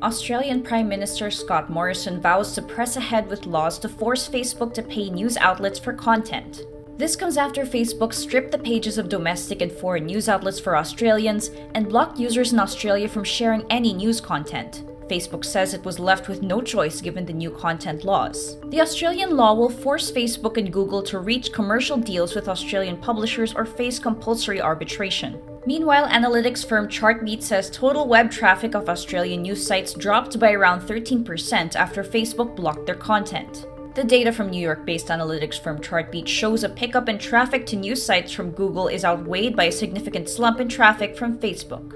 Australian Prime Minister Scott Morrison vows to press ahead with laws to force Facebook to pay news outlets for content. This comes after Facebook stripped the pages of domestic and foreign news outlets for Australians and blocked users in Australia from sharing any news content. Facebook says it was left with no choice given the new content laws. The Australian law will force Facebook and Google to reach commercial deals with Australian publishers or face compulsory arbitration. Meanwhile, analytics firm Chartbeat says total web traffic of Australian news sites dropped by around 13% after Facebook blocked their content. The data from New York-based analytics firm Chartbeat shows a pickup in traffic to news sites from Google is outweighed by a significant slump in traffic from Facebook.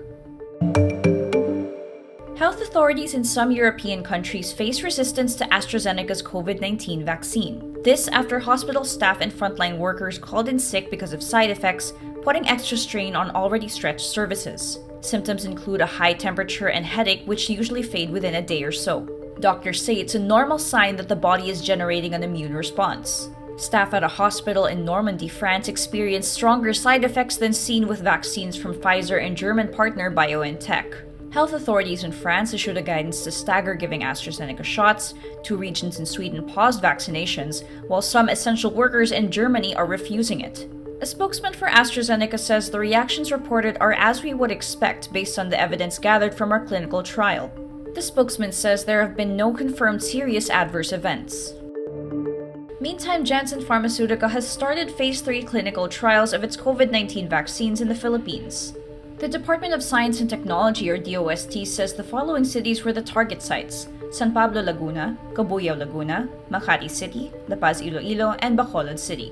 Health authorities in some European countries face resistance to AstraZeneca's COVID-19 vaccine. This after hospital staff and frontline workers called in sick because of side effects, putting extra strain on already stretched services. Symptoms include a high temperature and headache, which usually fade within a day or so. Doctors say it's a normal sign that the body is generating an immune response. Staff at a hospital in Normandy, France experienced stronger side effects than seen with vaccines from Pfizer and German partner BioNTech. Health authorities in France issued a guidance to stagger giving AstraZeneca shots. 2 regions in Sweden paused vaccinations, while some essential workers in Germany are refusing it. A spokesman for AstraZeneca says the reactions reported are as we would expect based on the evidence gathered from our clinical trial. The spokesman says there have been no confirmed serious adverse events. Meantime, Janssen Pharmaceutica has started Phase 3 clinical trials of its COVID-19 vaccines in the Philippines. The Department of Science and Technology, or DOST, says the following cities were the target sites: San Pablo, Laguna, Cabuyao, Laguna, Makati City, La Paz, Iloilo, and Bacolod City.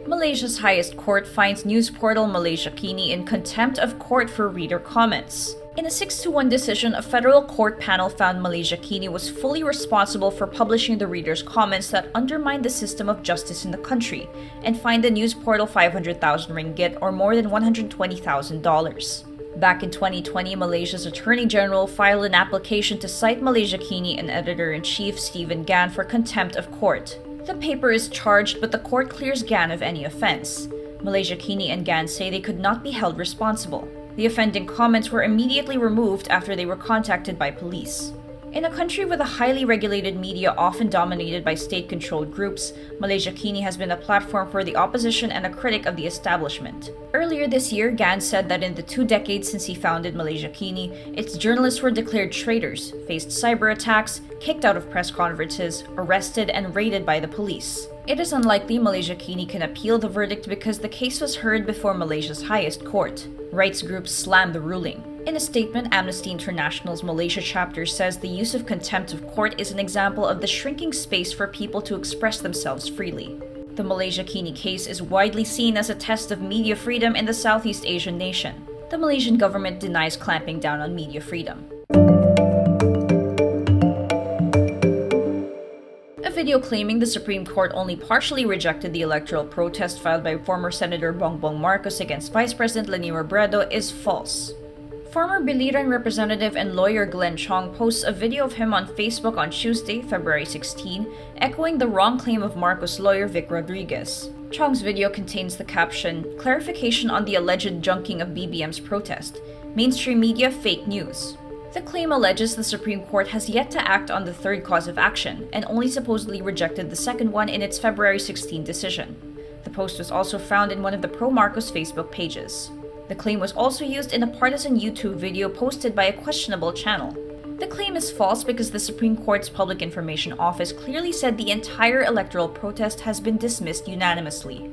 Malaysia's highest court finds news portal Malaysia Kini in contempt of court for reader comments. In a 6-1 decision, a federal court panel found Malaysia Kini was fully responsible for publishing the readers' comments that undermined the system of justice in the country, and fined the news portal 500,000 ringgit or more than $120,000. Back in 2020, Malaysia's Attorney General filed an application to cite Malaysia Kini and Editor-in-Chief Stephen Gan for contempt of court. The paper is charged, but the court clears Gan of any offense. Malaysia Kini and Gan say they could not be held responsible. The offending comments were immediately removed after they were contacted by police. In a country with a highly regulated media often dominated by state-controlled groups, Malaysia Kini has been a platform for the opposition and a critic of the establishment. Earlier this year, Gan said that in the 2 decades since he founded Malaysia Kini, its journalists were declared traitors, faced cyber attacks, kicked out of press conferences, arrested, and raided by the police. It is unlikely Malaysia Kini can appeal the verdict because the case was heard before Malaysia's highest court. Rights groups slammed the ruling. In a statement, Amnesty International's Malaysia chapter says the use of contempt of court is an example of the shrinking space for people to express themselves freely. The Malaysia Kini case is widely seen as a test of media freedom in the Southeast Asian nation. The Malaysian government denies clamping down on media freedom. A video claiming the Supreme Court only partially rejected the electoral protest filed by former Senator Bongbong Marcos against Vice President Robredo is false. Former Biliran representative and lawyer Glenn Chong posts a video of him on Facebook on Tuesday, February 16, echoing the wrong claim of Marcos lawyer Vic Rodriguez. Chong's video contains the caption, "Clarification on the alleged junking of BBM's protest. Mainstream media fake news." The claim alleges the Supreme Court has yet to act on the third cause of action and only supposedly rejected the second one in its February 16 decision. The post was also found in one of the pro-Marcos Facebook pages. The claim was also used in a partisan YouTube video posted by a questionable channel. The claim is false because the Supreme Court's Public Information Office clearly said the entire electoral protest has been dismissed unanimously.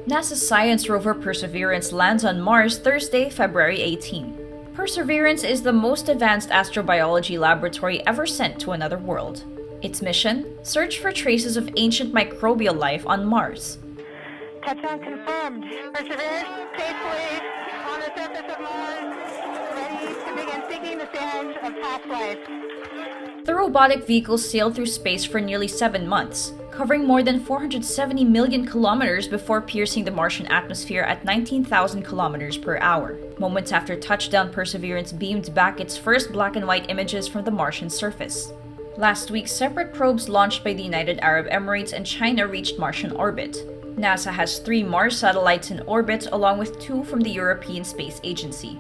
NASA's science rover Perseverance lands on Mars Thursday, February 18. Perseverance is the most advanced astrobiology laboratory ever sent to another world. Its mission? Search for traces of ancient microbial life on Mars. Touchdown confirmed. Perseverance safely on the surface of Mars, ready to begin seeking the sands of past life. The robotic vehicle sailed through space for nearly 7 months, covering more than 470 million kilometers before piercing the Martian atmosphere at 19,000 kilometers per hour. Moments after touchdown, Perseverance beamed back its first black and white images from the Martian surface. Last week, separate probes launched by the United Arab Emirates and China reached Martian orbit. NASA has 3 Mars satellites in orbit, along with 2 from the European Space Agency.